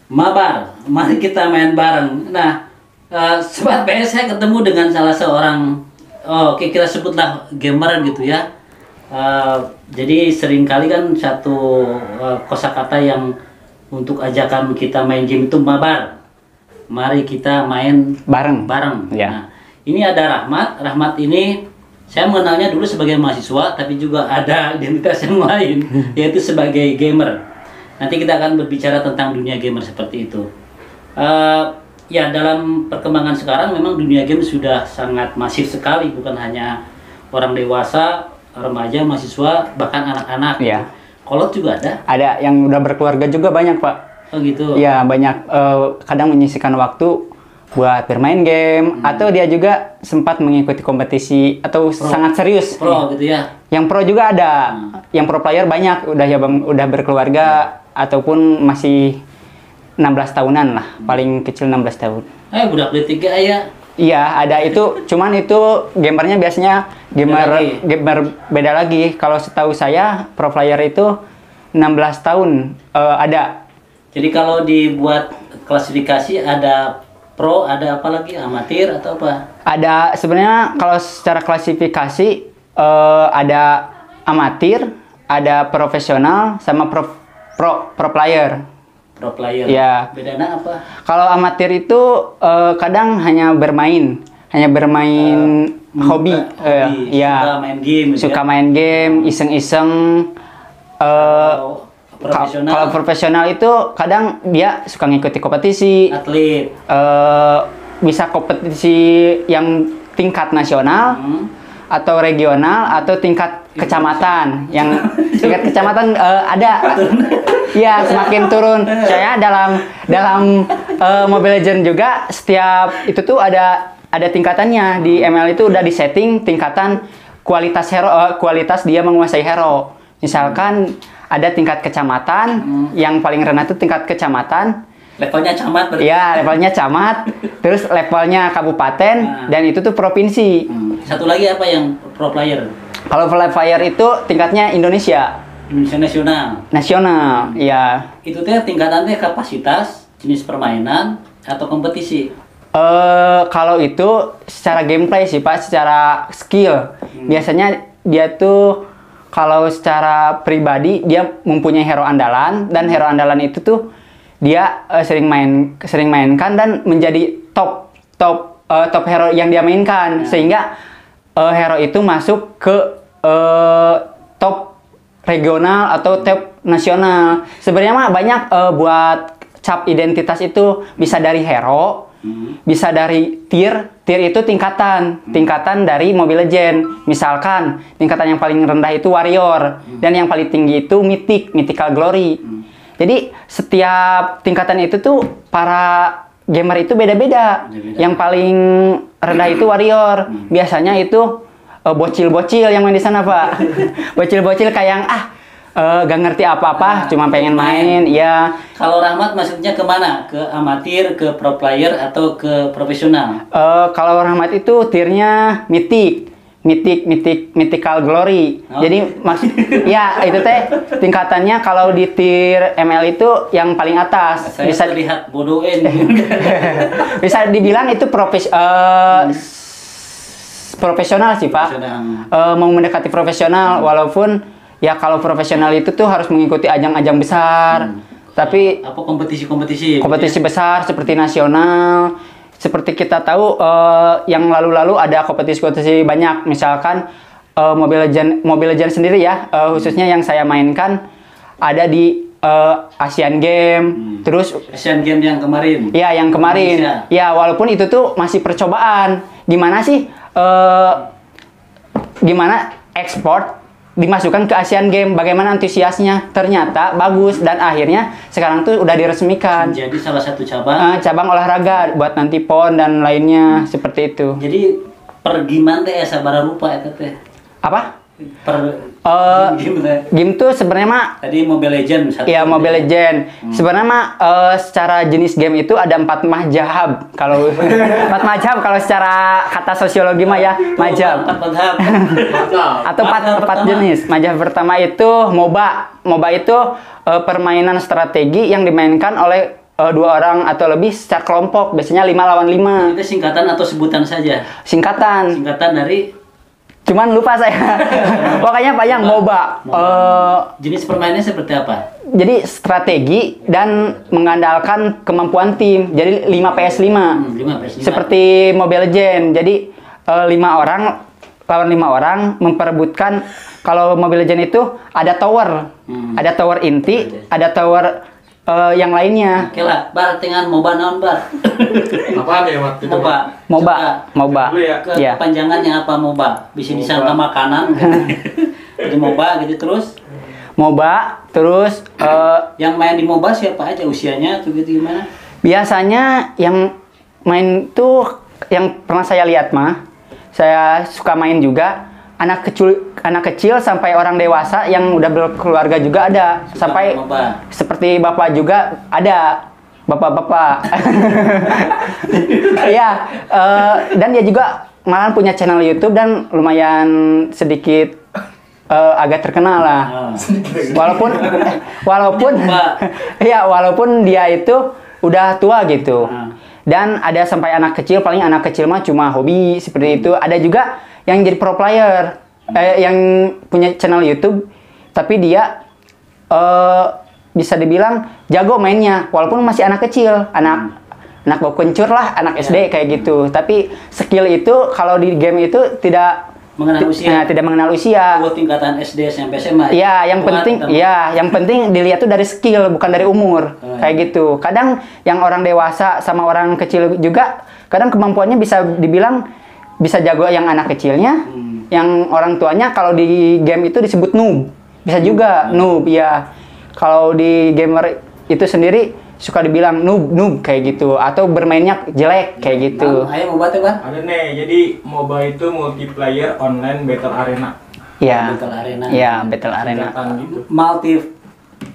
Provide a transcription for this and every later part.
Mabar, mari kita main bareng. Nah, Sobat PS, saya ketemu dengan salah seorang, oke kita sebutlah gamer gitu ya. Jadi seringkali kan satu kosakata yang untuk ajakan kita main game itu mabar. Mari kita main bareng. Ya. Nah, ini ada Rahmat. Rahmat ini saya mengenalnya dulu sebagai mahasiswa, tapi juga ada identitas yang lain, yaitu sebagai gamer. Nanti kita akan berbicara tentang dunia gamer seperti itu. Ya, dalam perkembangan sekarang memang dunia game sudah sangat masif sekali, bukan hanya orang dewasa, remaja, mahasiswa, bahkan anak-anak. Ya. Kolot juga ada. Ada yang udah berkeluarga juga banyak, Pak. Oh gitu. Ya, banyak kadang menyisihkan waktu buat bermain game atau dia juga sempat mengikuti kompetisi atau sangat serius. Pro gitu ya. Yang pro juga ada. Yang pro player banyak udah berkeluarga ataupun masih 16 tahunan lah, paling kecil 16 tahun. Budak D3 ya. Iya, ada itu. Cuman itu gamernya biasanya gamer beda lagi. Kalau setahu saya pro player itu 16 tahun ada. Jadi kalau dibuat klasifikasi ada pro, ada apa lagi? Amatir atau apa? Ada sebenarnya kalau secara klasifikasi ada amatir, ada profesional sama pro player. Pro player. Ya. Bedanya apa? Kalau amatir itu kadang hanya bermain hobi. Ya. Suka main game. Suka main game, iseng-iseng. Kalau profesional itu kadang dia suka ngikuti kompetisi. Atlet. Bisa kompetisi yang tingkat nasional. Atau regional atau tingkat kecamatan. Yang tingkat kecamatan ada. Ya, semakin turun. Saya dalam Mobile Legends juga setiap itu tuh ada tingkatannya. Di ML itu udah disetting tingkatan kualitas hero, kualitas dia menguasai hero. Misalkan ada tingkat kecamatan, yang paling rendah itu tingkat kecamatan. Levelnya camat berarti? Ya, levelnya camat. Terus levelnya kabupaten, dan itu tuh provinsi. Satu lagi apa yang pro player? Kalau pro player itu tingkatnya Indonesia. Indonesia nasional. Nasional, ya. Itu teh tingkatannya kapasitas, jenis permainan, atau kompetisi? Kalau itu secara gameplay sih Pak, secara skill. Biasanya dia tuh kalau secara pribadi dia mempunyai hero andalan, dan hero andalan itu tuh dia sering mainkan dan menjadi top hero yang dia mainkan, sehingga hero itu masuk ke top regional atau top nasional. Sebenarnya mah banyak buat cap identitas itu bisa dari hero, bisa dari tier itu tingkatan dari Mobile Legends. Misalkan tingkatan yang paling rendah itu warrior, dan yang paling tinggi itu mythical glory. Jadi setiap tingkatan itu tuh para gamer itu beda-beda. Yang paling rendah itu warrior. Biasanya itu bocil-bocil yang main di sana, Pak. Bocil-bocil kayak yang gak ngerti apa-apa, cuma pengen main. Ya. Kalau Rahmat maksudnya kemana? Ke amatir, ke pro player, atau ke profesional? Kalau Rahmat itu tiernya mythical glory. Jadi ya itu teh tingkatannya kalau di tier ML itu yang paling atas. Saya bisa lihat bodohin. Bisa dibilang itu profesional sih Pak. Mau mendekati profesional, walaupun ya kalau profesional itu tuh harus mengikuti ajang-ajang besar. Tapi apa kompetisi besar seperti nasional. Seperti kita tahu yang lalu-lalu ada kompetisi banyak. Misalkan Mobile Legends sendiri ya, khususnya yang saya mainkan ada di Asian Game. Terus Asian Game yang kemarin. Ya, yang kemarin. Indonesia. Ya, walaupun itu tuh masih percobaan. Gimana sih gimana ekspor dimasukkan ke Asian Game, bagaimana antusiasnya, ternyata bagus, dan akhirnya sekarang tuh udah diresmikan. Jadi salah satu cabang olahraga buat nanti PON dan lainnya seperti itu. Jadi per gimana teh sabaraha rupa eta teh? Apa? Game tuh sebenarnya mah tadi Mobile Legends. Iya, Mobile Legends. Sebenarnya mah secara jenis game itu ada 4 mazhab. Kalau 4 mazhab kalau secara kata sosiologi mah ya, mazhab. 4 mazhab. Atau 4 jenis. Mazhab pertama itu MOBA. MOBA itu permainan strategi yang dimainkan oleh dua orang atau lebih secara kelompok, biasanya 5 lawan 5. Itu singkatan atau sebutan saja? Singkatan. Singkatan dari Cuman lupa saya. Pokoknya panjang MOBA. jenis permainannya seperti apa? Jadi strategi dan mengandalkan kemampuan tim. Jadi 5 vs 5. 5 vs 5. Seperti Mobile Legends. Jadi 5 orang lawan 5 orang memperebutkan. Kalau Mobile Legends itu ada tower. Ada tower inti, ada tower yang lainnya. Oke lah, bar dengan MOBA naon bar? Apa ya waktu itu? MOBA. Dulu ya. Iya. Kepanjangannya apa MOBA? Bisa disangka makanan. Jadi MOBA gitu terus. MOBA, terus Yang main di MOBA siapa aja usianya atau gitu gimana? biasanya yang main tuh yang pernah saya lihat mah, saya suka main juga anak kecil sampai orang dewasa yang udah berkeluarga juga ada. Suka Sampai MOBA. seperti bapak juga ada, bapak-bapak. Iya, dan dia juga malah punya channel YouTube dan lumayan sedikit agak terkenal lah. Walaupun ya walaupun dia itu udah tua gitu. Dan ada sampai anak kecil, paling anak kecil mah cuma hobi seperti itu. Ada juga yang jadi pro player, yang punya channel YouTube, tapi dia bisa dibilang jago mainnya, walaupun masih anak kecil, anak bau kencur lah, anak SD kayak gitu. Tapi skill itu kalau di game itu tidak Mengenal usia. tidak mengenal usia. Buat tingkatan SD, SMP, SMA. Ya, yang penting dilihat tuh dari skill, bukan dari umur. Kayak gitu. Kadang yang orang dewasa sama orang kecil juga, kadang kemampuannya bisa dibilang bisa jago yang anak kecilnya, yang orang tuanya kalau di game itu disebut noob. Bisa juga noob, ya. Kalau di gamer itu sendiri suka dibilang noob kayak gitu, atau bermainnya jelek kayak gitu. Ayo MOBA tuh, Bang. Ada nih, jadi MOBA itu multiplayer online battle arena. Iya. Battle Arena. Iya, Battle Arena. Singkatan gitu. Multi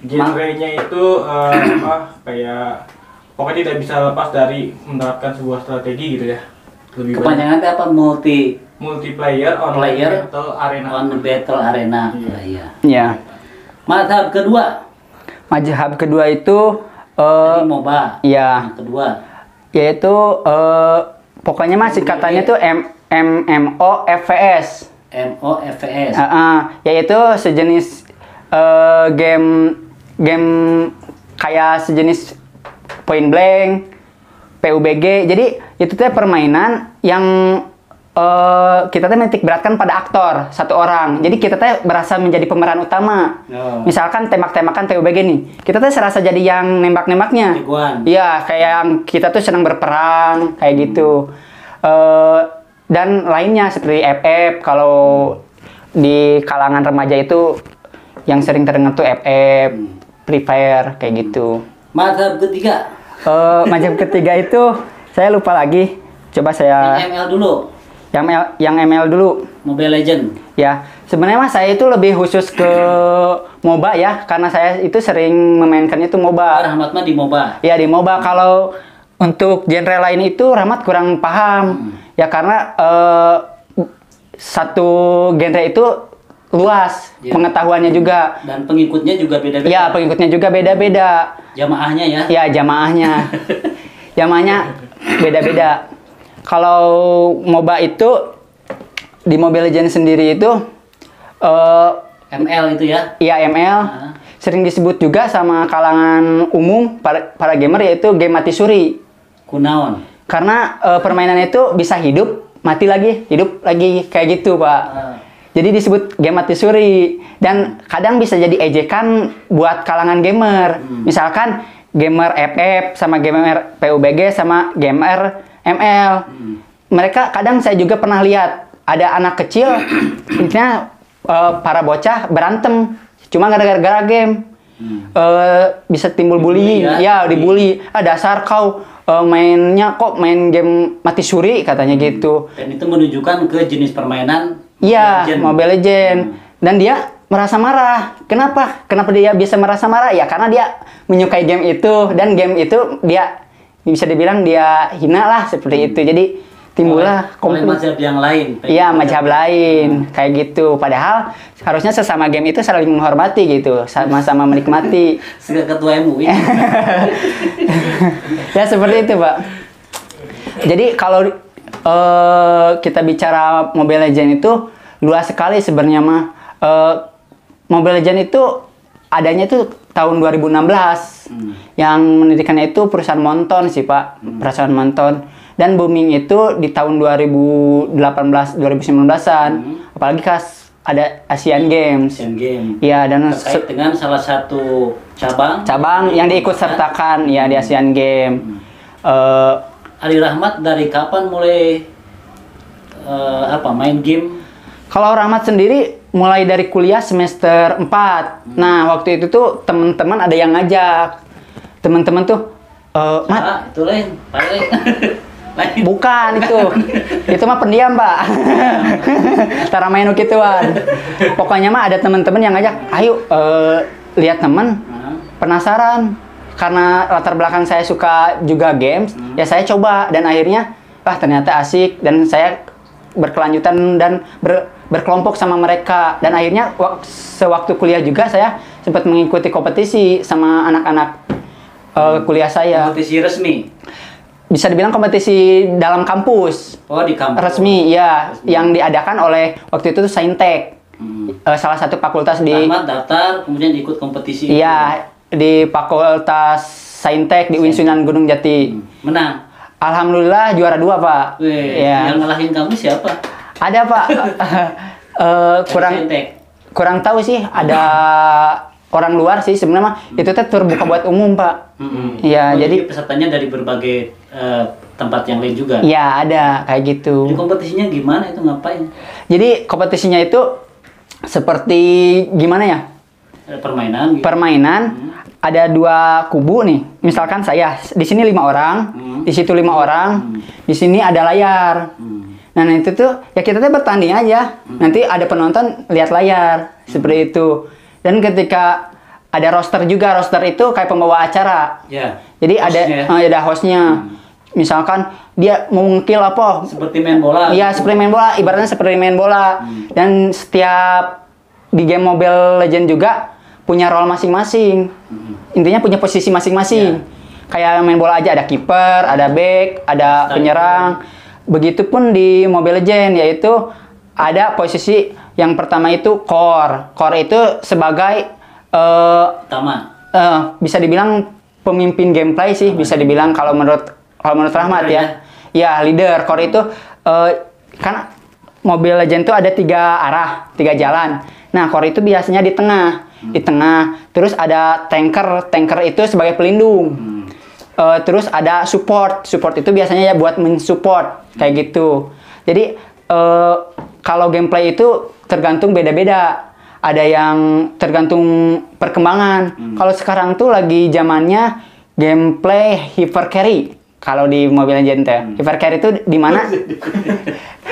Genrenya itu kayak pokoknya tidak bisa lepas dari menerapkan sebuah strategi gitu ya. Lebih banyak kepanjangannya apa? multiplayer online Player battle arena. on Battle Arena. Iya. Iya. Iya. Mazhab kedua, Mazhab kedua itu tadi MOBA. ya, Yang kedua, yaitu pokoknya mah singkatannya tuh MMOFPS. MOFPS. Yaitu sejenis game kayak sejenis point blank, PUBG. Jadi itu tuh permainan yang kita tuh menitik beratkan pada aktor satu orang. Jadi kita tuh berasa menjadi pemeran utama. Oh. Misalkan tembak-tembakan PUBG nih, kita tuh serasa jadi yang nembak-nembaknya. Jagoan. Iya, kayak yang kita tuh senang berperang kayak gitu. Dan lainnya seperti FF. Kalau di kalangan remaja itu yang sering terdengar tuh FF, Free Fire kayak gitu. Mazhab ketiga, Mazhab ketiga itu saya lupa lagi. Coba saya yang ML dulu, yang ML dulu. Mobile Legend. Ya, sebenarnya mas saya itu lebih khusus ke MOBA ya, karena saya itu sering memainkannya itu MOBA. Rahmat mah di MOBA. Ya di MOBA. Kalau untuk genre lain itu Rahmat kurang paham. Ya karena satu genre itu luas Ya. pengetahuannya juga. Dan pengikutnya juga beda-beda. Ya pengikutnya juga beda-beda. Jamaahnya ya. Ya jamaahnya. Jamaahnya beda-beda. Kalau MOBA itu di Mobile Legends sendiri itu ML itu ya. iya ML sering disebut juga sama kalangan umum para gamer, yaitu game mati suri. Kunaon. Karena permainan itu bisa hidup hidup lagi kayak gitu Pak. Jadi disebut game mati suri, dan kadang bisa jadi ejekan buat kalangan gamer. Misalkan gamer FF sama gamer PUBG sama gamer ML. Mereka kadang saya juga pernah lihat ada anak kecil intinya para bocah berantem cuma gara-gara game. Bisa timbul bullying, ya dibully. Dasar kau mainnya kok main game mati suri katanya gitu. Dan itu menunjukkan ke jenis permainan Iya, Mobile Legends. Dan dia merasa marah. Kenapa? Kenapa dia bisa merasa marah? Ya karena dia menyukai game itu, dan game itu dia bisa dibilang dia hina lah seperti itu. Jadi timbullah oleh mazhab yang lain. Iya, mazhab lain kayak gitu. Padahal harusnya sesama game itu saling menghormati gitu, sama-sama menikmati. Sebagai ketua MUI. Ya seperti itu, Pak. Jadi kalau kita bicara Mobile Legends itu luas sekali sebenarnya mah. Mobile Legends itu adanya itu tahun 2016. Yang mendirikannya itu perusahaan Monton sih, Pak. Perusahaan Monton. Dan booming itu di tahun 2018-2019-an. Apalagi ada Asian Games. Asian Games. Iya, dan terkait dengan salah satu cabang yang diikut sertakan ya di Asian Games. Ali Rahmat dari kapan mulai main game? Kalau Rahmat sendiri mulai dari kuliah semester 4. Nah, waktu itu tuh teman-teman ada yang ngajak. Teman-teman tuh Mat, itu lain, lain. Bukan itu. Itu mah pendiam, Pak. Tara main gituan. Pokoknya mah ada teman-teman yang ngajak, "Ayo lihat teman." Penasaran. Karena latar belakang saya suka juga games, ya saya coba dan akhirnya ternyata asik dan saya berkelanjutan dan berkelompok sama mereka dan akhirnya sewaktu kuliah juga saya sempat mengikuti kompetisi sama anak-anak kuliah saya. Kompetisi resmi. Bisa dibilang kompetisi dalam kampus. Oh, di kampus. Resmi, ya. Yang diadakan oleh waktu itu tuh Saintek. Salah satu fakultas di... Rahmat daftar, kemudian ikut kompetisi. Iya, di fakultas Saintek di Winsunan Gunung Jati. Menang? Alhamdulillah juara 2, Pak. Ya. Yang ngalahin kamu siapa? Ada, Pak. Kurang tahu sih, ada orang luar sih sebenarnya itu terbuka buat umum, Pak. Iya, jadi pesertanya dari berbagai tempat yang lain juga. Iya, ada kayak gitu. Jadi kompetisinya gimana itu, ngapain? Jadi kompetisinya itu seperti gimana ya? Permainan. Gitu. Permainan. Ada 2 kubu nih. Misalkan saya di sini 5 orang, di situ 5 orang, di sini ada layar. Nah itu tuh ya kita tuh bertanding aja. Nanti ada penonton lihat layar seperti itu. Dan ketika ada roster juga, roster itu kayak pembawa acara. Ya. Jadi ada hostnya. Misalkan dia mau nge-kill apa? Seperti main bola. Iya, seperti main bola. Ibaratnya seperti main bola. Dan setiap di game Mobile Legends juga punya role masing-masing. Intinya punya posisi masing-masing. Kayak main bola aja ada kiper, ada back, ada penyerang. Begitupun di Mobile Legends, yaitu ada posisi yang pertama itu core. Core itu sebagai utama. Bisa dibilang pemimpin gameplay sih, bisa dibilang kalau menurut Rahmat ya. Ya, leader. Core itu kan Mobile Legends itu ada 3 arah, 3 jalan. Nah, core itu biasanya di tengah. Di tengah. Terus ada tanker. Tanker itu sebagai pelindung. Terus ada support. Support itu biasanya ya buat mensupport kayak gitu. Jadi kalau gameplay itu tergantung beda-beda. Ada yang tergantung perkembangan. Kalau sekarang tuh lagi zamannya gameplay hyper carry. Kalau di Mobile Legends hyper carry itu di mana?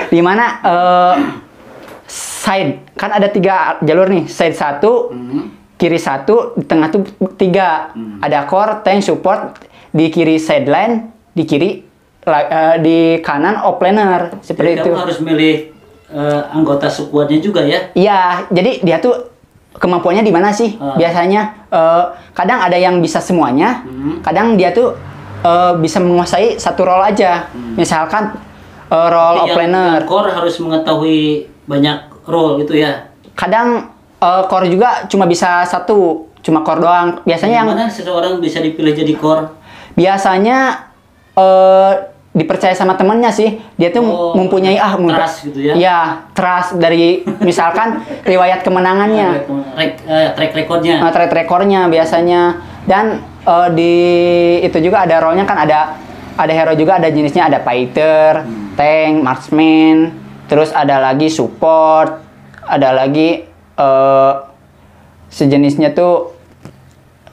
Di mana side kan ada 3 jalur nih. Side 1, kiri 1, di tengah tuh 3. Ada core, tank, support. Di kiri sideline, di kiri di kanan offlaner seperti jadi itu. Kamu harus milih anggota squadnya juga ya? Iya, jadi dia tuh kemampuannya di mana sih? Biasanya kadang ada yang bisa semuanya, kadang dia tuh bisa menguasai satu role aja. Misalkan role offlaner. Yang core harus mengetahui banyak role gitu ya? Kadang core juga cuma bisa satu, cuma core doang. Biasanya gimana seseorang bisa dipilih jadi core? Biasanya dipercaya sama temennya sih. Dia tuh mempunyai trust gitu ya? Iya, trust dari misalkan riwayat kemenangannya. Track recordnya. Track recordnya biasanya. Dan di itu juga ada role-nya kan ada hero juga, ada jenisnya, ada fighter, tank, marksman, terus ada lagi support, ada lagi sejenisnya tuh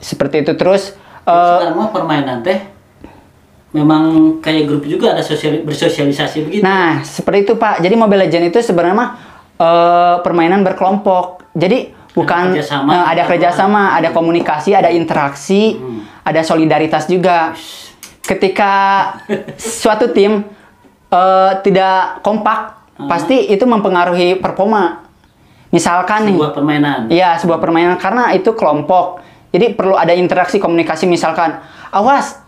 seperti itu. Terus sekarang mah permainan teh memang kayak grup juga, ada bersosialisasi begitu. Nah, seperti itu, Pak. Jadi Mobile Legends itu sebenarnya mah permainan berkelompok. Jadi bukan ada kerjasama, ada komunikasi, ada interaksi, ada solidaritas juga. Ketika suatu tim tidak kompak, pasti itu mempengaruhi performa. Misalkan Sebuah permainan. iya, sebuah permainan karena itu kelompok. Jadi perlu ada interaksi komunikasi, misalkan, awas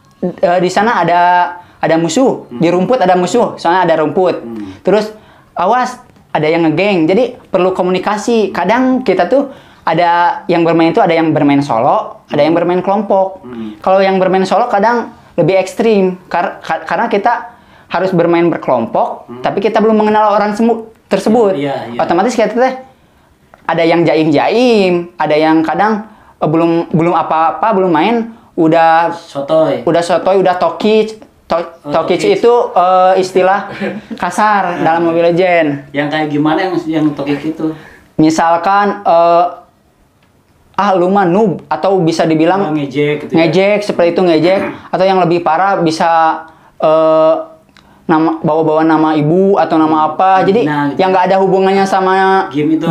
di sana ada musuh, di rumput ada musuh, soalnya ada rumput. Terus awas ada yang ngegeng. Jadi perlu komunikasi. Kadang kita tuh ada yang bermain itu ada yang bermain solo, ada yang bermain kelompok. Kalau yang bermain solo kadang lebih ekstrim karena kita harus bermain berkelompok, tapi kita belum mengenal orang tersebut. Iya. Otomatis kita teh ada yang jaim-jaim, ada yang kadang belum apa-apa, belum main udah Sotoy. udah tokic. Tokic itu istilah kasar dalam Mobile Legends. Yang kayak gimana yang tokik itu? Misalkan lu mah noob, atau bisa dibilang Ngejek gitu. ngejek, seperti itu ngejek, atau yang lebih parah bisa bawa-bawa nama ibu atau nama apa. Jadi Nah, gitu. yang nggak ada hubungannya sama Game itu.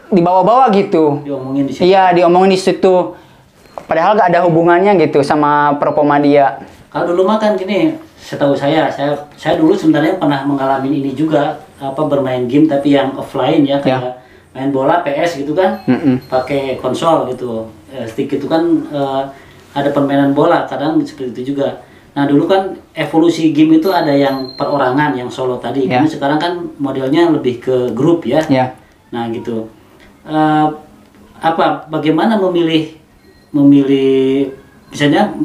dibawa-bawa gitu. Diomongin di situ. Iya, diomongin di situ. Padahal nggak ada hubungannya gitu sama performa dia. Kalau dulu mah kan gini, setahu saya dulu sebenarnya pernah mengalami ini juga, bermain game tapi yang offline ya, kayak main bola PS gitu kan, pakai konsol gitu, stick itu kan ada permainan bola, kadang seperti itu juga. Nah dulu kan evolusi game itu ada yang perorangan, yang solo tadi, ini sekarang kan modelnya lebih ke grup ya. Nah gitu, bagaimana memilih misalnya.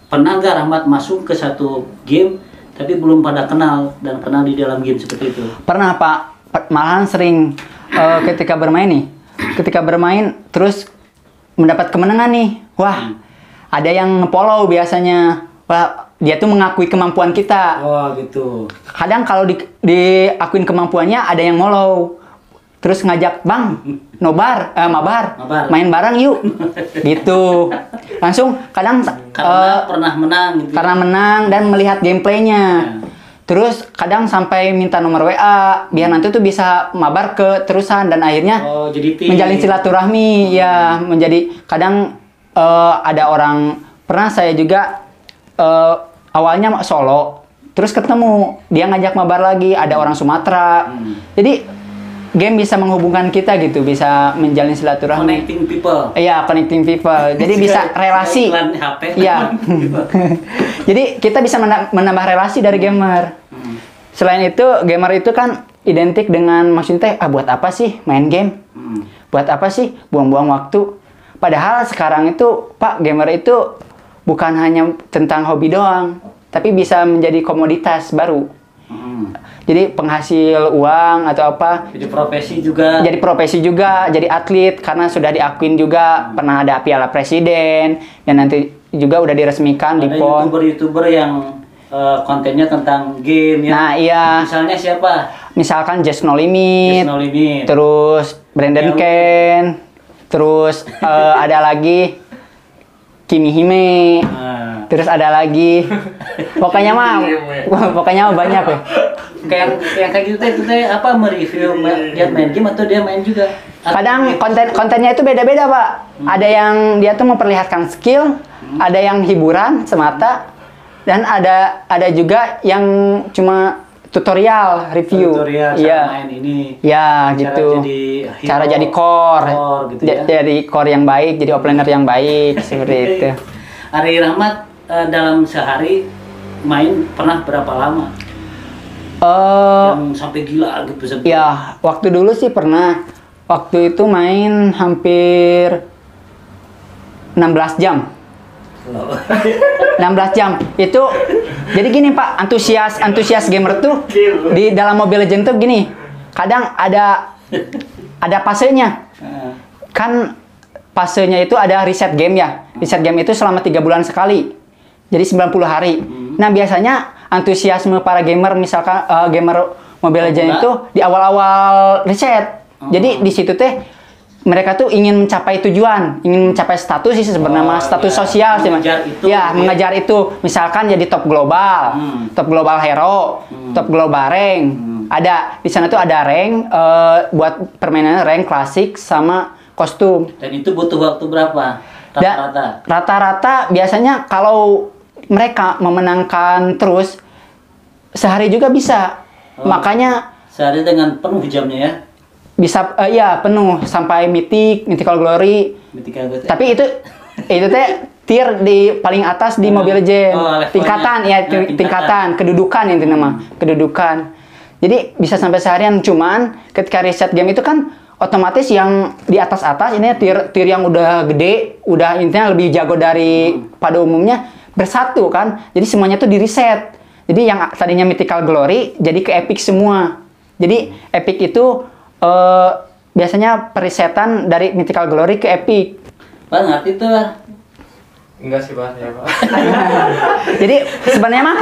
Pernah nggak Rahmat masuk ke satu game tapi belum pada kenal dan kenal di dalam game seperti itu? Pernah Pak, malahan sering ketika bermain terus mendapat kemenangan nih. Wah, ada yang nge-follow biasanya. Wah, dia tuh mengakui kemampuan kita. Oh gitu. Kadang kalau diakuin kemampuannya ada yang follow. Terus ngajak, "Bang, mabar, main bareng yuk." Gitu. Langsung kadang Karena pernah menang gitu. karena menang dan melihat gameplaynya. Terus kadang sampai minta nomor WA biar nanti tuh bisa mabar ke terusan, dan akhirnya jadi tim. menjalin silaturahmi. Ya, menjadi kadang ada orang, pernah saya juga awalnya solo, terus ketemu dia ngajak mabar lagi, ada orang Sumatera. Jadi game bisa menghubungkan kita gitu, bisa menjalin silaturahmi. Connecting people. Iya, connecting people. Jadi bisa relasi. Iklan HP. Iya. Jadi kita bisa menambah relasi dari gamer. Selain itu, gamer itu kan identik dengan maksudnya buat apa sih main game? Buat apa sih buang-buang waktu? Padahal sekarang itu, Pak, gamer itu bukan hanya tentang hobi doang, tapi bisa menjadi komoditas baru. Jadi penghasil uang atau apa? Jadi profesi juga. Jadi profesi juga, jadi atlet karena sudah diakuin juga, pernah ada Piala Presiden, dan nanti juga udah diresmikan di Ada PON. YouTuber yang kontennya tentang game ya. Nah, iya. Misalnya siapa? Misalkan Just No Limit, Just No Limit. terus Brandon Ken, terus ada lagi Kimi Hime. Terus ada lagi, pokoknya mah banyak ya. Kayak gitu itu mereview dia main game atau dia main juga. Kadang kontennya itu beda-beda, Pak. Ada yang dia tuh memperlihatkan skill, ada yang hiburan semata, dan ada juga yang cuma tutorial, review. Tutorial cara main ini. Ya, gitu. Cara jadi core gitu ya. Jadi core yang baik, jadi offlaner yang baik, seperti itu. Ari Rahmat dalam sehari main pernah berapa lama? Yang sampai gila gitu. Ya, waktu dulu sih pernah. Waktu itu main hampir 16 jam. 16 jam. Itu jadi gini, Pak, antusias gamer tuh di dalam Mobile Legends tuh gini. Kadang ada fasenya. Kan fasenya itu ada reset game ya. Reset game itu selama 3 bulan sekali. Jadi 90 hari. Nah, biasanya antusiasme para gamer, misalkan gamer Mobile Legends itu di awal-awal reset. Jadi di situ teh mereka tuh ingin mencapai tujuan, ingin mencapai status sih sebenarnya, status sosial sih. Mengejar itu. Misalkan jadi top global, top global hero, top global rank. Ada di sana tuh ada rank buat permainan rank klasik sama kostum. Dan itu butuh waktu berapa? Rata-rata? Rata-rata biasanya kalau mereka memenangkan terus sehari juga bisa. Makanya Sehari dengan penuh jamnya ya. bisa ya penuh sampai mythical glory. Mythical Glory. Tapi itu teh tier di paling atas di Mobile Legends. levelnya. Tingkatan ya, tingkatan kedudukan intinya mah, kedudukan. Jadi bisa sampai seharian, cuman ketika reset game itu kan otomatis yang di atas-atas ini tier yang udah gede, udah intinya lebih jago dari pada umumnya bersatu kan. Jadi semuanya tuh di reset. Jadi yang tadinya Mythical Glory jadi ke Epic semua. Jadi Epic itu biasanya perisetan dari Mythical Glory ke Epic. Pak ngerti tuh. Enggak sih Pak, ya Pak. Jadi sebenarnya mah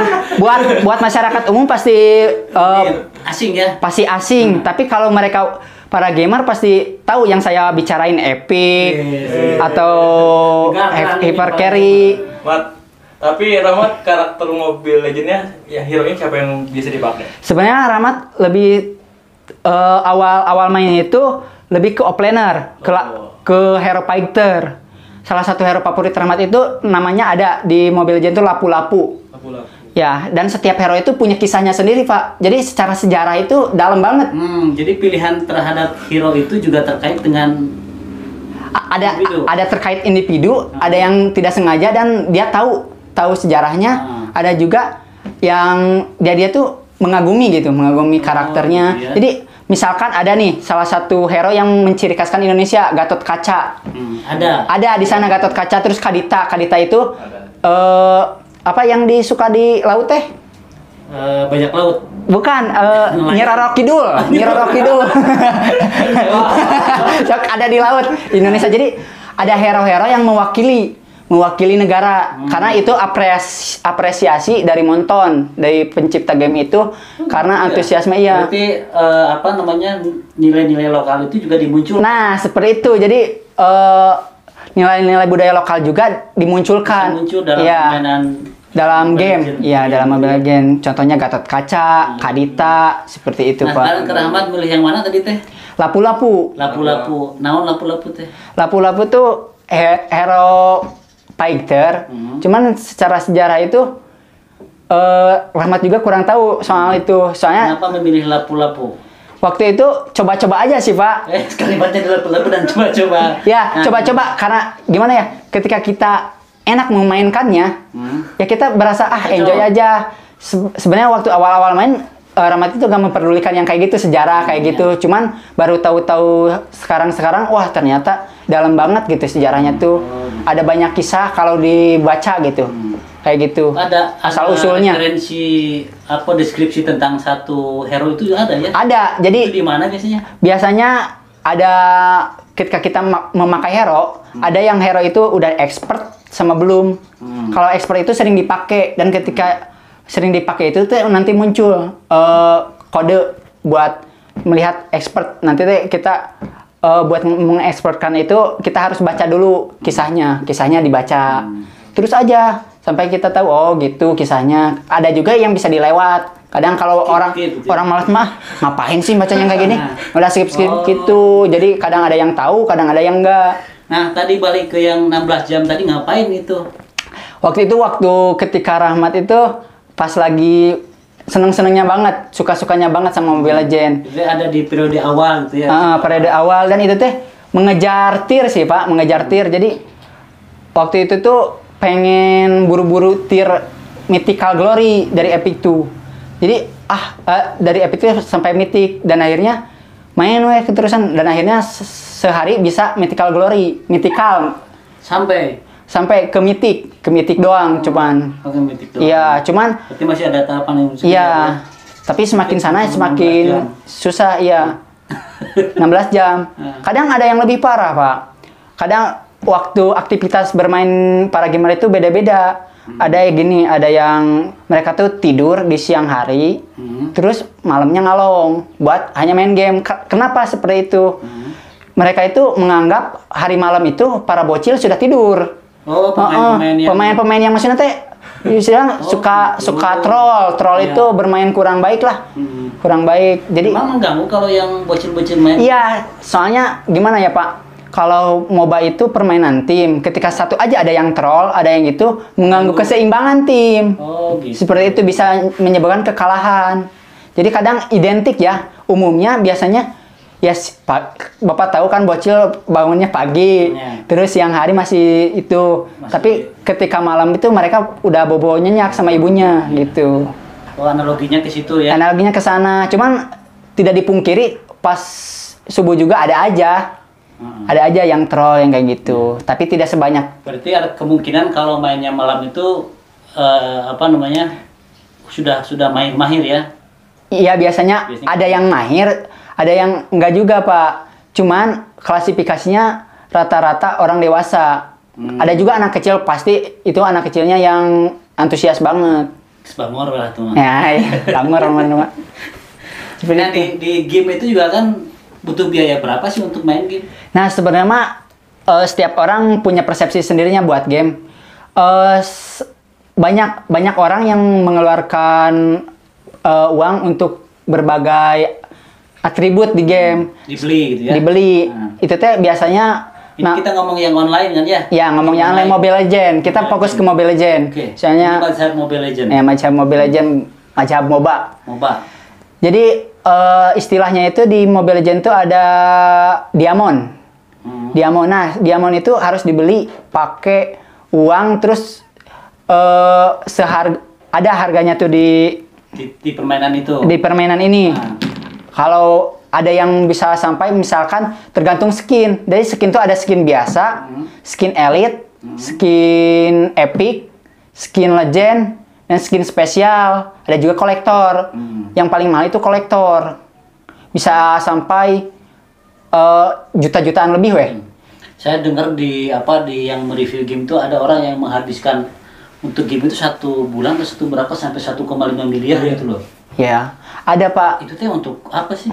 buat masyarakat umum pasti Asing ya. pasti asing. Tapi kalau mereka para gamer pasti tahu yang saya bicarain Epic atau Hyper Carry. Mat, tapi Rahmat karakter Mobile Legends-nya ya hero-nya siapa yang bisa dipakai? Sebenarnya Rahmat lebih awal main itu lebih ke offlaner, ke hero fighter. Salah satu hero favorit Rahmat itu namanya ada di Mobile Legends itu Lapu-Lapu. Ya, dan setiap hero itu punya kisahnya sendiri, Pak. Jadi secara sejarah itu dalam banget. Jadi pilihan terhadap hero itu juga terkait dengan individu. Ada terkait individu, ada yang tidak sengaja dan dia tahu sejarahnya. Ada juga yang dia tuh mengagumi karakternya. Iya. Jadi misalkan ada nih salah satu hero yang menciri khaskan Indonesia, Gatot Kaca. Ada di sana Gatot Kaca, terus Kadita. Kadita itu apa yang disuka di laut teh? Bajak laut. Bukan, Nyi Roro Kidul. Sok ada di laut Indonesia. Jadi ada hero-hero yang mewakili negara, karena itu apresiasi dari Monton, dari pencipta game itu, karena antusiasme iya. Berarti nilai-nilai lokal itu juga dimunculkan. Nah, seperti itu. Jadi nilai-nilai budaya lokal juga dimunculkan. Bisa muncul dalam permainan dalam Mobile game. Legends. Iya, dalam Mobile Legends. Contohnya Gatot Kaca, Kadita, seperti itu, Nah, Pak. sekarang ke Rahmat milih yang mana tadi teh? Lapu-lapu. Lapu-lapu. Naon lapu-lapu teh? Lapu-lapu tuh hero fighter. Cuman secara sejarah itu Rahmat juga kurang tahu soal itu. Soalnya Kenapa memilih lapu-lapu? waktu itu coba-coba aja sih, Pak. Sekali baca di lapu-lapu dan coba-coba. Ya, Nah, coba-coba karena gimana ya? Ketika kita enak memainkannya, ya kita berasa enjoy aja. Sebenarnya waktu awal-awal main Rahmat itu gak memperdulikan yang kayak gitu, sejarah kayak gitu. Cuman baru tahu-tahu sekarang wah ternyata dalam banget gitu sejarahnya tuh. Ada banyak kisah kalau dibaca gitu. Kayak gitu. Ada asal usulnya. Referensi deskripsi tentang satu hero itu ada ya? Ada. Itu Jadi di mana biasanya? biasanya ada ketika kita memakai hero, ada yang hero itu udah expert sama belum. Kalau expert itu sering dipakai, dan ketika sering dipakai itu tuh nanti muncul kode buat melihat expert. Nanti tuh kita buat mengekspertkan itu kita harus baca dulu kisahnya dibaca. Terus aja sampai kita tahu oh gitu kisahnya. Ada juga yang bisa dilewat. Kadang kalau orang malas mah ngapain sih bacanya kayak gini? Udah skip gitu. Jadi kadang ada yang tahu, kadang ada yang enggak. Nah, tadi balik ke yang 16 jam tadi ngapain itu? Waktu ketika Rahmat itu pas lagi seneng-senengnya banget, suka-sukanya banget sama Mobile Legends. Jadi ada di periode awal gitu ya? Periode awal, dan itu teh mengejar tier sih, Pak, mengejar tier. Jadi waktu itu tuh pengen buru-buru tier Mythical Glory dari Epic tuh. Jadi dari Epic tuh sampai Mythic, dan akhirnya main keterusan, dan akhirnya sehari bisa Mythical Glory, sampai ke Mythic doang cuman. Oke, Mythic doang. Iya, cuman berarti masih ada tahapan yang iya. Tapi semakin sana semakin susah, iya. 16 jam. Kadang ada yang lebih parah, Pak. Kadang waktu aktivitas bermain para gamer itu beda-beda. Ada yang gini, ada yang mereka tuh tidur di siang hari, terus malamnya ngalong buat hanya main game. Kenapa seperti itu? Mereka itu menganggap hari malam itu para bocil sudah tidur. Oh, pemain-pemain yang maksudnya teh suka troll itu bermain kurang baik lah. Kurang baik. Jadi memang mengganggu kalau yang bocil-bocil main. Iya, soalnya gimana ya, Pak? Kalau MOBA itu permainan tim. Ketika satu aja ada yang troll, ada yang gitu mengganggu keseimbangan tim. Oh, gitu. Seperti itu bisa menyebabkan kekalahan. Jadi kadang identik ya. Umumnya biasanya ya Bapak tahu kan bocil bangunnya pagi, Ya. terus siang hari masih itu. Tapi ketika malam itu mereka udah bobo nyenyak sama ibunya gitu. Oh, analoginya ke situ ya. Analoginya ke sana. Cuman tidak dipungkiri pas subuh juga ada aja. Ada aja yang troll yang kayak gitu. Tapi tidak sebanyak. Berarti ada kemungkinan kalau mainnya malam itu sudah main mahir ya. Iya biasanya ada yang mahir, ada yang enggak juga Pak. Cuman klasifikasinya rata-rata orang dewasa. Ada juga anak kecil, pasti itu anak kecilnya yang antusias banget. Bangor lah tuh. Ya, bangor teman-teman. Nah, di game itu juga kan butuh biaya berapa sih untuk main game? Nah sebenarnya mah setiap orang punya persepsi sendirinya buat game. Banyak orang yang mengeluarkan uang untuk berbagai atribut di game. Dibeli gitu ya. Dibeli. Nah. Itu teh biasanya Ini kita ngomong yang online kan ya? ya ngomongnya online Mobile Legend. Kita fokus ke Mobile Legend. Oke. Soalnya Ini bahasa Mobile Legend. ya macam Mobile Legend, macam MOBA. MOBA. Jadi istilahnya itu di Mobile Legend itu ada diamond. Diamond. Nah, diamond itu harus dibeli pakai uang, terus ada harganya tuh Di permainan itu. di permainan ini. Nah. Kalau ada yang bisa sampai misalkan tergantung skin. Dari skin tuh ada skin biasa, skin elite, skin epic, skin legend, dan skin spesial. Ada juga kolektor. Yang paling mahal itu kolektor. Bisa sampai juta-jutaan lebih weh. Saya dengar di yang mereview game itu ada orang yang menghabiskan untuk game itu 1 bulan atau berapa sampai 1,5 miliar gitu loh. Ya, ada Pak. Itu teh untuk apa sih?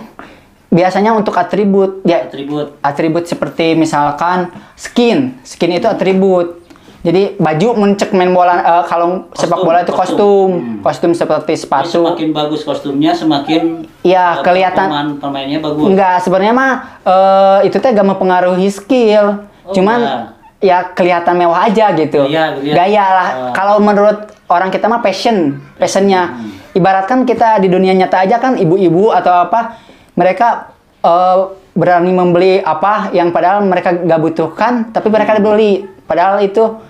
Biasanya untuk atribut. Ya, Atribut. atribut seperti misalkan skin. Skin itu atribut. Jadi baju mencek main bola, kalau sepak bola itu kostum. Kostum seperti Jadi sepatu. semakin bagus kostumnya, semakin Iya, kelihatan. pemainnya bagus. Enggak, sebenarnya mah itu teh gak mempengaruhi skill. Oh, Cuman enggak. ya kelihatan mewah aja gitu. Iya, iya. Gaya lah. Kalau menurut orang kita mah passionnya. Ibaratkan kita di dunia nyata aja kan ibu-ibu atau apa, mereka berani membeli apa yang padahal mereka gak butuhkan, tapi mereka beli. Padahal itu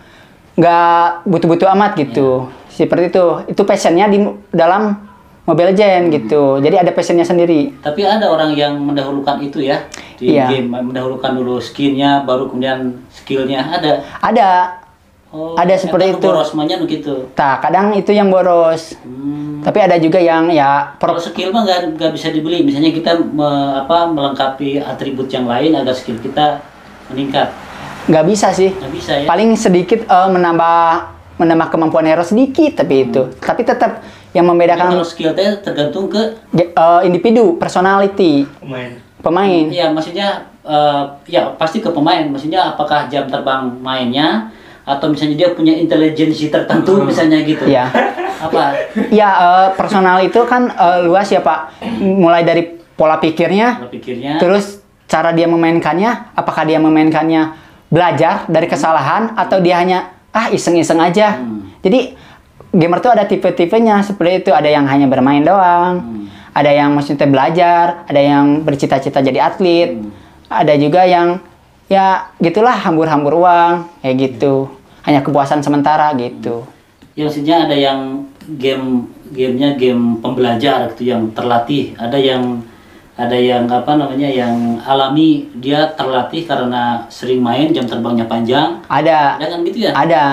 nggak butuh-butuh amat gitu. Seperti itu. Itu passionnya di dalam Mobile Legends gitu. Jadi ada passionnya sendiri. Tapi ada orang yang mendahulukan itu ya di Iya. game, mendahulukan dulu skinnya, baru kemudian skillnya ada. Ada. Oh, Ada seperti itu. Borosmanya begitu. Nah, kadang itu yang boros. Tapi ada juga yang ya Kalau skill mah nggak bisa dibeli. Misalnya kita melengkapi atribut yang lain agar skill kita meningkat. nggak bisa sih. Nggak bisa ya. Paling sedikit menambah kemampuan hero sedikit, tapi itu. Tapi tetap yang Tapi membedakan kalau skill teh tergantung ke individu, personality, pemain. ya maksudnya ya pasti ke pemain. Maksudnya apakah jam terbang mainnya atau misalnya dia punya intelijensi tertentu misalnya gitu. Iya. Apa? Ya, personal itu kan luas ya Pak. Mulai dari pola pikirnya, Kalau pikirnya terus cara dia memainkannya, apakah dia memainkannya belajar dari kesalahan atau dia hanya iseng-iseng aja. Jadi gamer tuh ada tipe-tipenya seperti itu. Ada yang hanya bermain doang, ada yang maksudnya belajar, ada yang bercita-cita jadi atlet, ada juga yang ya gitulah hambur-hambur uang kayak gitu. Hanya kepuasan sementara gitu. ya maksudnya ada yang gamenya game pembelajar gitu yang terlatih, ada yang apa namanya yang alami, dia terlatih karena sering main, jam terbangnya panjang. Ada Ada kan gitu ya? Ada.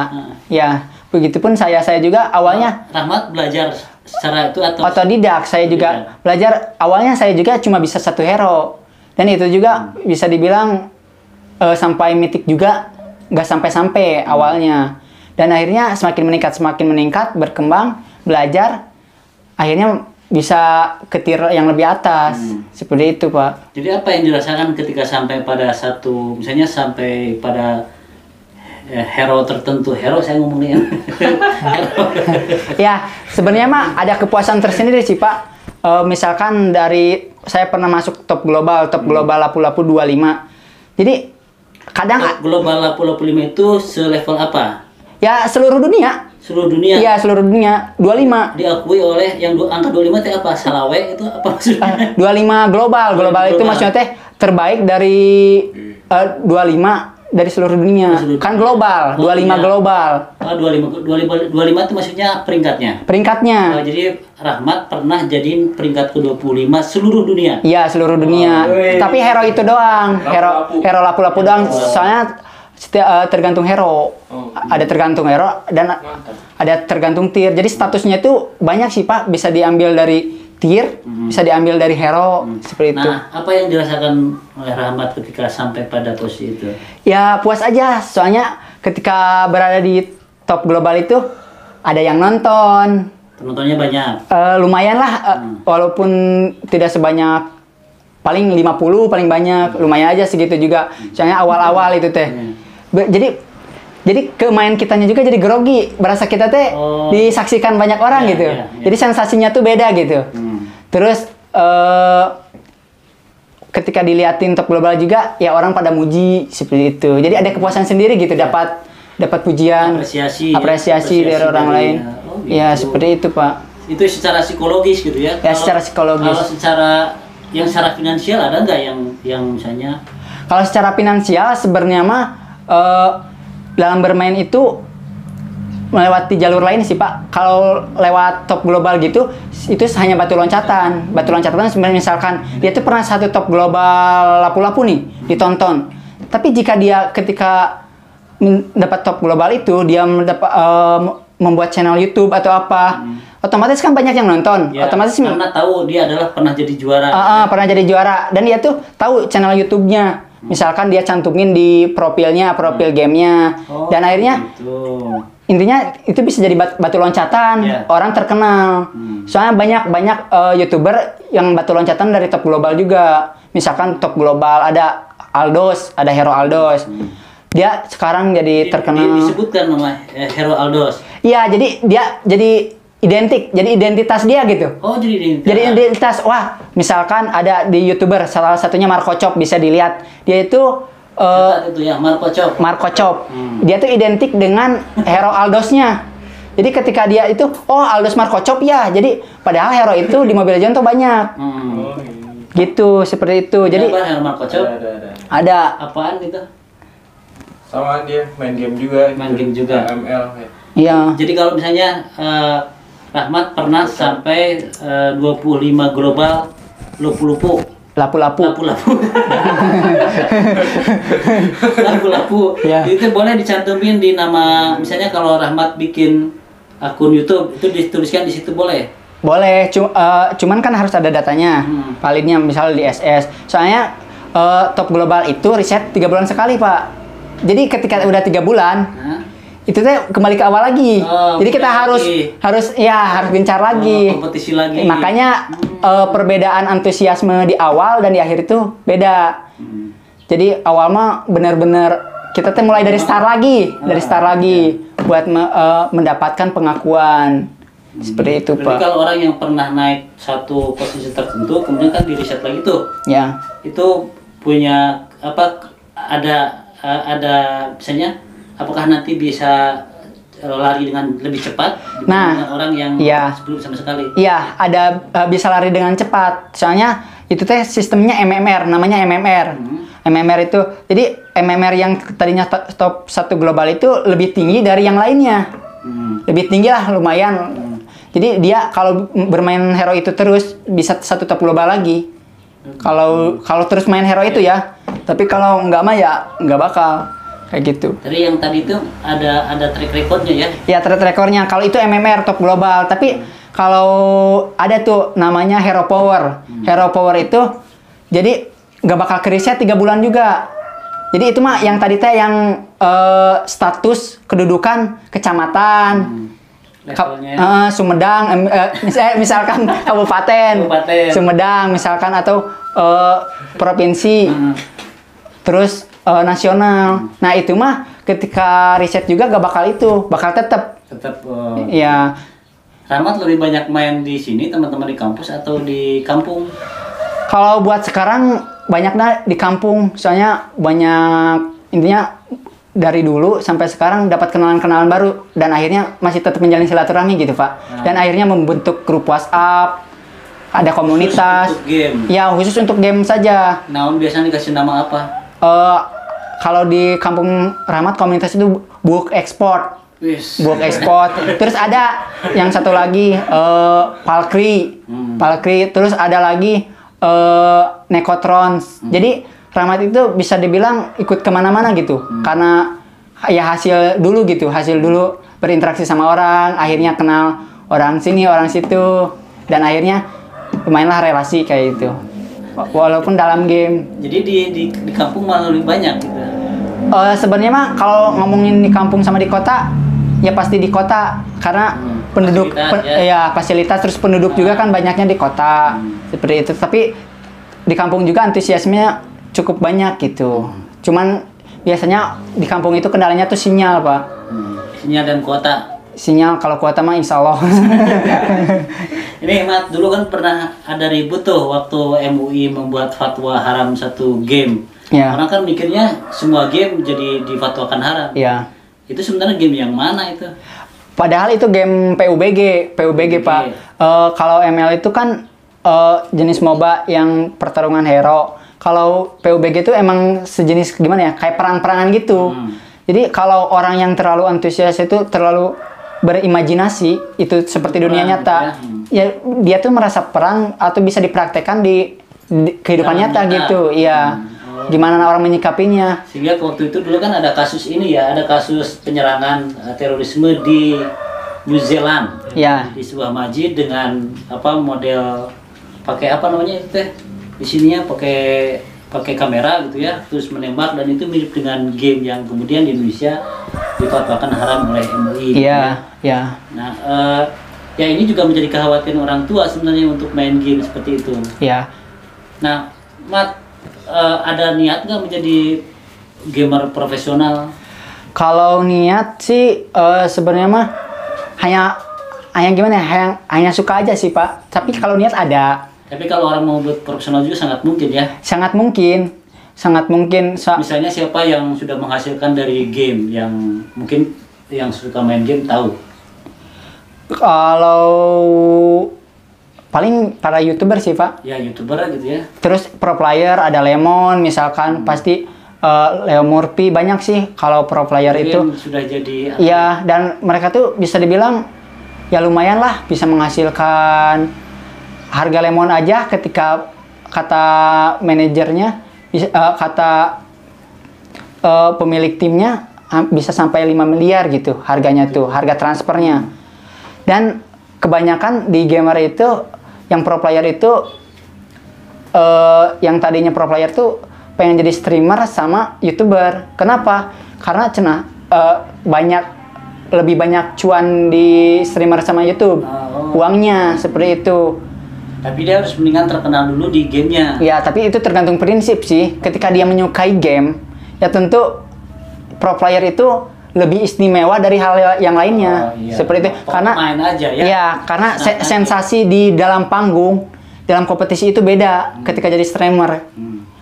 Ya, begitupun saya juga awalnya Rahmat belajar secara itu atau otodidak. Saya juga belajar, awalnya saya juga cuma bisa 1 hero. Dan itu juga bisa dibilang sampai mythic juga nggak sampai-sampai awalnya. Dan akhirnya semakin meningkat, berkembang, belajar, akhirnya bisa ke tier yang lebih atas. Seperti itu, Pak. Jadi apa yang dirasakan ketika sampai pada misalnya sampai pada hero tertentu, saya ngomongnya. Ya, sebenarnya mah ada kepuasan tersendiri sih, Pak. Misalkan dari saya pernah masuk top global lapu-lapu 25. Jadi kadang Global lapu-lapu 5 itu selevel apa? ya seluruh dunia. seluruh dunia. Iya, seluruh dunia. 25. Diakui oleh yang angka 25 teh apa? Salawe itu apa maksudnya? 25 global. Global itu Global. maksudnya teh terbaik dari 25 dari seluruh dunia. Seluruh Kan dunia. global, Oh, 25 iya. global. Oh, 25 itu maksudnya peringkatnya. Peringkatnya. Jadi Rahmat pernah jadi peringkat ke-25 seluruh dunia. Iya, seluruh dunia. wih. Tapi hero itu doang. Lapu-lapu. Hero lapu-lapu doang. Soalnya tergantung hero. Oh. Ada tergantung hero dan Mantap. ada tergantung tier. Jadi statusnya itu banyak sih, Pak. Bisa diambil dari tier, bisa diambil dari hero, seperti itu. Nah, apa yang dirasakan oleh Rahmat ketika sampai pada posisi itu? Ya puas aja. Soalnya ketika berada di top global itu ada yang nonton. Penontonnya banyak. Lumayan lah, walaupun tidak sebanyak paling 50 paling banyak, lumayan aja segitu juga. Soalnya awal-awal itu teh. Jadi kemain kitanya juga jadi grogi, berasa kita teh Oh. disaksikan banyak orang Ya, gitu. ya, ya. Jadi sensasinya tuh beda gitu. Terus ketika diliatin top global juga ya orang pada muji seperti itu. Jadi ada kepuasan sendiri gitu, dapat pujian, Apresiasi dari orang dari- lain. oh, gitu. Ya seperti itu, Pak. Itu secara psikologis gitu ya? Ya, secara psikologis. Kalau secara finansial ada nggak yang misalnya? Kalau secara finansial sebenarnya mah dalam bermain itu melewati jalur lain sih, Pak. Kalau lewat top global gitu, itu hanya batu loncatan. Batu loncatan sebenarnya misalkan dia tuh pernah satu top global lapu-lapu nih ditonton. Tapi jika dia ketika dapat top global itu dia membuat channel YouTube atau apa, otomatis kan banyak yang nonton. Ya, Otomatis karena tahu dia adalah pernah jadi juara. pernah jadi juara dan dia tuh tahu channel YouTube-nya. Misalkan dia cantumin di profil gamenya Oh, dan akhirnya gitu. intinya itu bisa jadi batu loncatan, Ya. orang terkenal. Soalnya banyak YouTuber yang batu loncatan dari top global juga. Misalkan top global ada Aldos, ada Hero Aldos. Dia sekarang jadi terkenal. Disebutkan nama Hero Aldos. Iya, jadi dia jadi identitas dia gitu. Oh, jadi ini. Jadi identitas, wah, misalkan ada di YouTuber, salah satunya Marco Chop, bisa dilihat. Dia itu itu ya Marco Chop. Marco Chop. Dia tuh identik dengan Hero Aldosnya. Jadi ketika dia itu, oh Aldos Marco Chop ya. Jadi padahal hero itu di Mobile Legends tuh banyak. Oh, ini. Gitu, seperti itu. Jadi Apa Hero Marco Chop? Ada. ada Apaan itu? Sama dia main game juga. Main game juga. ML. Ya. ya, Jadi kalau misalnya Rahmat pernah sampai 25 global lupu-lupu. lapu-lapu. Lapu-lapu. Lapu-lapu. Ya. Itu boleh dicantumin di nama, misalnya kalau Rahmat bikin akun YouTube itu dituliskan di situ boleh. Boleh, cuman kan harus ada datanya. Validnya misal di SS. Soalnya top global itu riset 3 bulan sekali, Pak. Jadi ketika udah 3 bulan, Hah? itu teh kembali ke awal lagi. Oh, Jadi kita lagi. harus gencar lagi. Kompetisi lagi. Makanya perbedaan antusiasme di awal dan di akhir itu beda. Jadi awal mah benar-benar kita teh mulai dari start lagi, buat mendapatkan pengakuan. Seperti itu, Berarti Pak. kalau orang yang pernah naik satu posisi tertentu, kemudian kan di riset lagi tuh, Ya. itu punya apa? Ada misalnya, apakah nanti bisa lari dengan lebih cepat dibandingkan orang yang iya. sebelum sama sekali? Iya, ada bisa lari dengan cepat. Soalnya itu teh sistemnya MMR, namanya MMR. MMR itu, jadi MMR yang tadinya top 1 global itu lebih tinggi dari yang lainnya. Lebih tinggi lah, lumayan. Jadi dia kalau bermain hero itu terus bisa 1 top global lagi. Kalau terus main hero itu ya. Tapi kalau nggak mah ya nggak bakal kayak gitu. Jadi yang tadi itu ada track recordnya ya? Ya, track recordnya. Kalau itu MMR top global, tapi kalau ada tuh namanya Hero Power. Hero Power itu jadi nggak bakal ke-reset 3 bulan juga. Jadi itu mah yang tadi teh yang status kedudukan kecamatan. Levelnya. Sumedang, misalkan kabupaten, Sumedang misalkan atau provinsi, terus nasional. Nah itu mah ketika riset juga gak bakal tetap. Tetap. Ya, Rahmat lebih banyak main di sini teman-teman di kampus atau di kampung? kalau buat sekarang banyaknya di kampung, soalnya banyak intinya dari dulu sampai sekarang dapat kenalan-kenalan baru dan akhirnya masih tetap menjalin silaturahmi gitu Pak. Dan akhirnya membentuk grup WhatsApp, ada komunitas. Khusus untuk game. Ya khusus untuk game saja. Naon biasanya dikasih nama apa? Kalau di Kampung Rahmat komunitas itu book export. Wis. Book export. Terus ada yang satu lagi Palkri. Palkri. Terus ada lagi Nekotrons. Jadi Rahmat itu bisa dibilang ikut kemana-mana gitu. Karena ya hasil dulu gitu. Hasil dulu berinteraksi sama orang. Akhirnya kenal orang sini, orang situ. Dan akhirnya lumayanlah relasi kayak itu. Walaupun dalam game. Jadi di kampung malah lebih banyak gitu. Sebenarnya mah kalau ngomongin di kampung sama di kota, ya pasti di kota karena penduduk fasilitas, ya fasilitas terus penduduk juga kan banyaknya di kota seperti itu. Tapi di kampung juga antusiasmenya cukup banyak gitu. Cuman biasanya di kampung itu kendalanya tuh sinyal Pak. Sinyal dan kuota. Sinyal kalau kuota mah insya Allah. Ini Mat, dulu kan pernah ada ribut tuh waktu MUI membuat fatwa haram satu game. Ya. Orang kan mikirnya semua game jadi difatwakan haram. Ya. Itu sebenarnya game yang mana itu? Padahal itu game PUBG Pak. Kalau ML itu kan jenis MOBA yang pertarungan hero. Kalau PUBG itu emang sejenis gimana ya? Kayak perang-perangan gitu. Jadi kalau orang yang terlalu antusias itu terlalu berimajinasi itu seperti dunia nyata. Ya dia tuh merasa perang atau bisa dipraktekkan di kehidupan nyata gitu. Iya. Gimana orang menyikapinya. Sehingga waktu itu dulu kan ada kasus ini ya, ada kasus penyerangan terorisme di New Zealand. Ya. Di sebuah masjid dengan model pakai apa namanya itu teh? Di sininya pakai kamera gitu ya, terus menembak dan itu mirip dengan game yang kemudian di Indonesia difatwakan haram oleh MUI. Iya, ya. Nah, ya ini juga menjadi kekhawatiran orang tua sebenarnya untuk main game seperti itu. Ya. Nah, Mat, ada niat nggak menjadi gamer profesional? Kalau niat sih sebenarnya mah hanya gimana ya? Hanya suka aja sih Pak. Tapi kalau niat ada. Tapi kalau orang mau buat profesional juga sangat mungkin ya. Sangat mungkin. Misalnya siapa yang sudah menghasilkan dari game yang mungkin yang suka main game tahu? Kalau paling para YouTuber sih Pak. Ya YouTuber gitu ya. Terus pro player ada Lemon misalkan pasti Leo Murphy banyak sih kalau pro player Jadi itu. sudah jadi. Iya dan mereka tuh bisa dibilang ya lumayan lah bisa menghasilkan harga lemon aja ketika kata manajernya kata pemilik timnya bisa sampai 5 miliar gitu harganya tuh harga transfernya. Dan kebanyakan di gamer itu yang pro player itu yang tadinya pro player tuh pengen jadi streamer sama YouTuber. Kenapa? Karena lebih banyak cuan di streamer sama YouTube. Uangnya seperti itu. Tapi dia harus mendingan terkenal dulu di gamenya. Ya, tapi itu tergantung prinsip sih. Ketika dia menyukai game, ya tentu pro player itu lebih istimewa dari hal yang lainnya. Iya. Seperti itu. Karena main aja ya. Iya, karena sensasi di dalam panggung, dalam kompetisi itu beda ketika jadi streamer.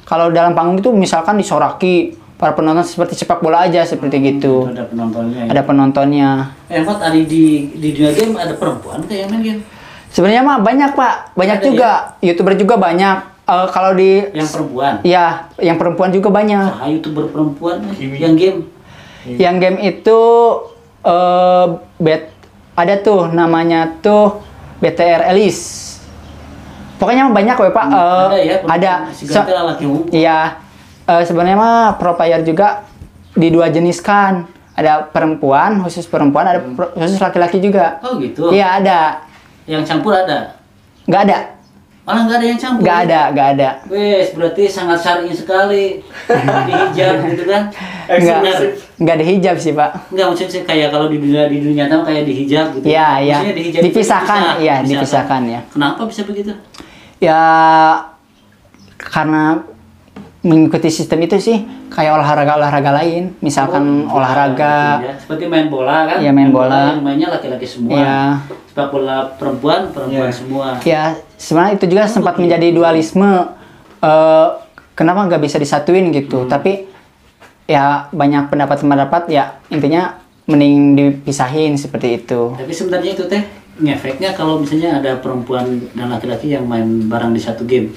Kalau dalam panggung itu misalkan disoraki para penonton seperti sepak bola aja seperti gitu. Ada penontonnya. Ya? Ada penontonnya. Mat, ada di dunia game ada perempuan kayak main game? Sebenarnya mah banyak Pak, banyak Ada, juga. YouTuber juga banyak. Kalau di Yang perempuan. ya, yang perempuan juga banyak. Ah, YouTuber perempuan yang game. Yang game itu ada tuh namanya tuh BTR Elise. Pokoknya banyak ya Pak. Ada ya. Ada. Laki ungu. Iya. Sebenarnya mah pro player juga di dua jenis kan. Ada perempuan, khusus perempuan, ada khusus laki-laki juga. Oh gitu. Iya ada. Yang campur ada? Nggak ada. Malah nggak ada yang campur. Nggak ada. Wes, berarti sangat syar'i sekali. Di hijab gitu kan. Nggak ada hijab sih Pak. Enggak, maksudnya kayak kalau di dunia nyata kayak di hijab gitu. Iya, iya. Maksudnya di hijab itu Dipisahkan, iya, dipisahkan ya. Kenapa bisa begitu? Ya karena mengikuti sistem itu sih kayak olahraga lain, misalkan olahraga Ya. Seperti main bola kan? Iya, main bola. Yang mainnya laki-laki semua. Iya. Sepak bola perempuan semua. ya sebenarnya itu juga sempat menjadi dualisme. Kenapa nggak bisa disatuin gitu? Tapi ya banyak pendapat ya intinya mending dipisahin seperti itu. Tapi sebenarnya itu teh ngefeknya kalau misalnya ada perempuan dan laki-laki yang main bareng di satu game.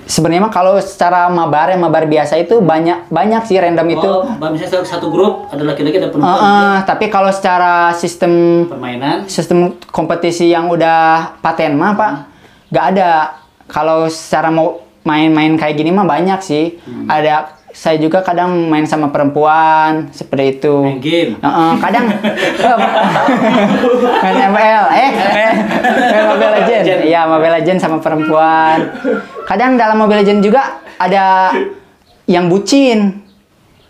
Sebenarnya mah kalau secara mabar biasa itu banyak sih random itu. Oh, misalnya satu grup ada laki-laki ada perempuan. Tapi kalau secara sistem kompetisi yang udah paten mah Pak, nggak ada. Kalau secara mau main-main kayak gini mah banyak sih. Saya juga kadang main sama perempuan seperti itu. Main game. Kadang main ML, Mobile Legends. Iya, Mobile Legends sama perempuan. Kadang dalam Mobile Legends juga ada yang bucin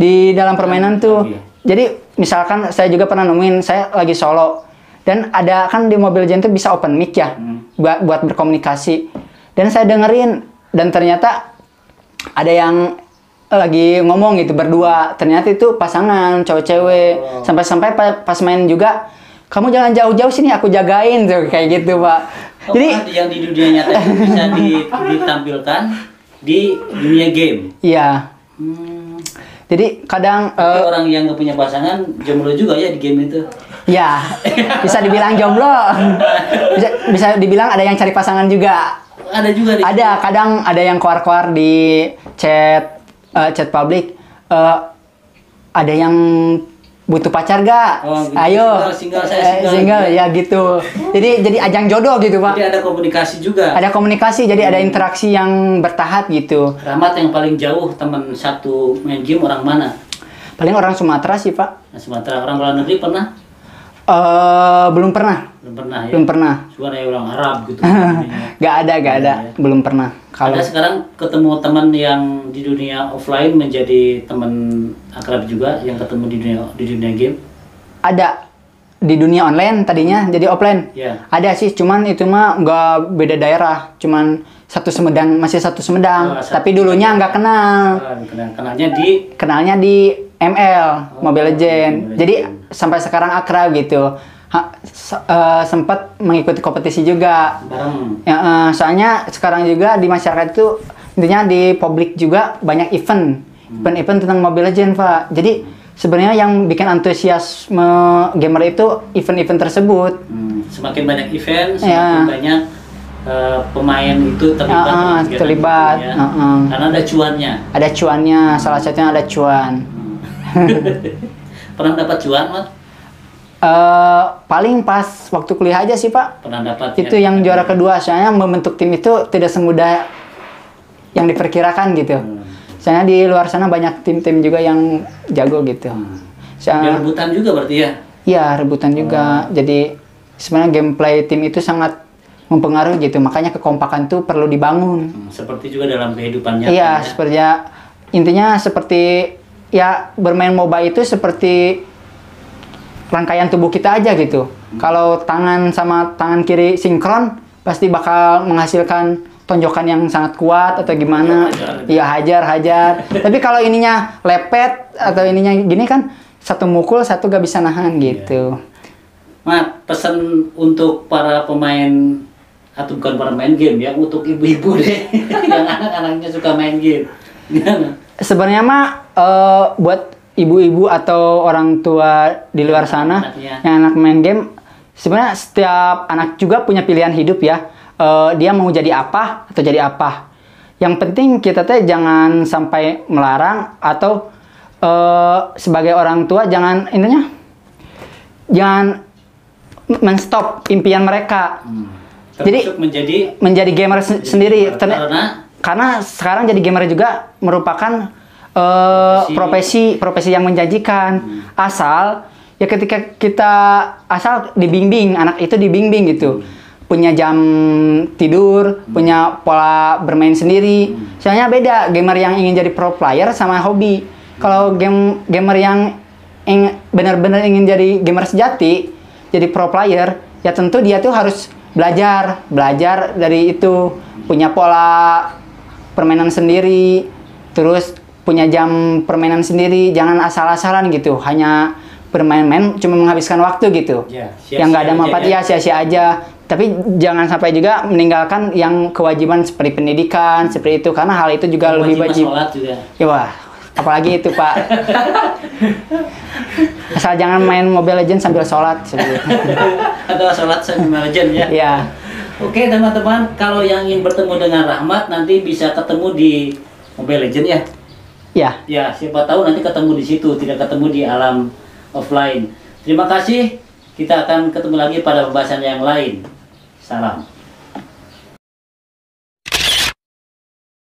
di dalam permainan tuh. Jadi misalkan saya juga pernah nemuin, saya lagi solo dan ada kan di Mobile Legends tuh bisa open mic ya, buat berkomunikasi. Dan saya dengerin dan ternyata ada yang lagi ngomong gitu berdua, ternyata itu pasangan cowok-cewek. Sampai-sampai pas main juga, kamu jangan jauh-jauh sini, aku jagain tuh kayak gitu Pak. Jadi yang di dunia nyata itu bisa ditampilkan di dunia game. Iya. Jadi kadang orang yang nggak punya pasangan jomblo juga ya di game itu. Ya, bisa dibilang jomblo. Bisa dibilang ada yang cari pasangan juga. Ada juga. Ada, kadang ada yang keluar-keluar di chat publik, ada yang butuh pacar gak? Oh, gitu. Ayo, single ya gitu. Jadi ajang jodoh gitu Pak. Jadi ada komunikasi juga. Ada komunikasi, jadi ada interaksi yang bertahap gitu. Rahmat yang paling jauh teman satu main game orang mana? Paling orang Sumatera sih Pak. Sumatera. Orang luar negeri pernah? Belum pernah. Ya? Belum pernah. Suara orang Arab gitu. Gak ada. Ya. Belum pernah. Ada sekarang ketemu teman yang di dunia offline menjadi teman akrab juga yang ketemu di dunia game? Ada. Di dunia online tadinya jadi offline. Yeah. Ada sih, cuman itu mah nggak beda daerah. Cuman masih satu Sumedang. Tapi dulunya nggak kenal. Kenalnya di ML, Mobile Legends. Jadi sampai sekarang akrab gitu. Sempat mengikuti kompetisi juga. Ya, soalnya sekarang juga di masyarakat itu intinya di publik juga banyak event tentang Mobile Legends Pak. Jadi sebenarnya yang bikin antusiasme gamer itu event-event tersebut. Semakin banyak event, semakin banyak pemain itu terlibat. Ya. Karena ada cuannya. Ada cuannya, salah satunya ada cuan. Pernah dapat cuan, Mat? Paling pas waktu kuliah aja sih Pak. Pernah dapat. Itu yang juara kedua. Soalnya membentuk tim itu tidak semudah yang diperkirakan gitu. Soalnya di luar sana banyak tim-tim juga yang jago gitu. Rebutan juga berarti ya? Iya, rebutan juga. Jadi sebenarnya gameplay tim itu sangat mempengaruhi gitu. Makanya kekompakan tuh perlu dibangun. Seperti juga dalam kehidupan nyata. Iya, seperti intinya seperti ya bermain MOBA itu seperti rangkaian tubuh kita aja gitu. Kalau tangan sama tangan kiri sinkron, pasti bakal menghasilkan tonjokan yang sangat kuat atau gimana. Iya, hajar. Tapi kalau ininya lepet atau ininya gini kan, satu mukul, satu gak bisa nahan gitu. Mat, pesan untuk para pemain, atau bukan para main game ya, untuk ibu-ibu deh, yang anak-anaknya suka main game. Sebenarnya mah buat ibu-ibu atau orang tua di luar sana yang anak main game, sebenarnya setiap anak juga punya pilihan hidup ya. Dia mau jadi apa atau jadi apa. Yang penting kita teh jangan sampai melarang atau sebagai orang tua jangan menstop impian mereka. Jadi menjadi gamer sendiri. Karena sekarang jadi gamer juga merupakan profesi yang menjanjikan. Asal ya ketika kita dibimbing, anak itu dibimbing gitu. Punya jam tidur, punya pola bermain sendiri. Soalnya beda gamer yang ingin jadi pro player sama hobi. Kalau gamer yang benar-benar ingin jadi gamer sejati, jadi pro player, ya tentu dia tuh harus belajar dari itu, punya pola permainan sendiri, terus punya jam permainan sendiri, jangan asal-asalan gitu, hanya bermain-main cuma menghabiskan waktu gitu. Yang nggak ada manfaat ya sia-sia aja. Tapi jangan sampai juga meninggalkan yang kewajiban seperti pendidikan, seperti itu, karena hal itu juga lebih wajib. Sholat juga. Ya wah, Apalagi itu Pak. Asal jangan main Mobile Legends sambil sholat. Atau sholat sambil legend ya. Iya. Oke teman-teman, kalau yang ingin bertemu dengan Rahmat nanti bisa ketemu di Mobile Legend ya. Ya. Ya, siapa tahu nanti ketemu di situ, tidak ketemu di alam offline. Terima kasih. Kita akan ketemu lagi pada pembahasan yang lain. Salam.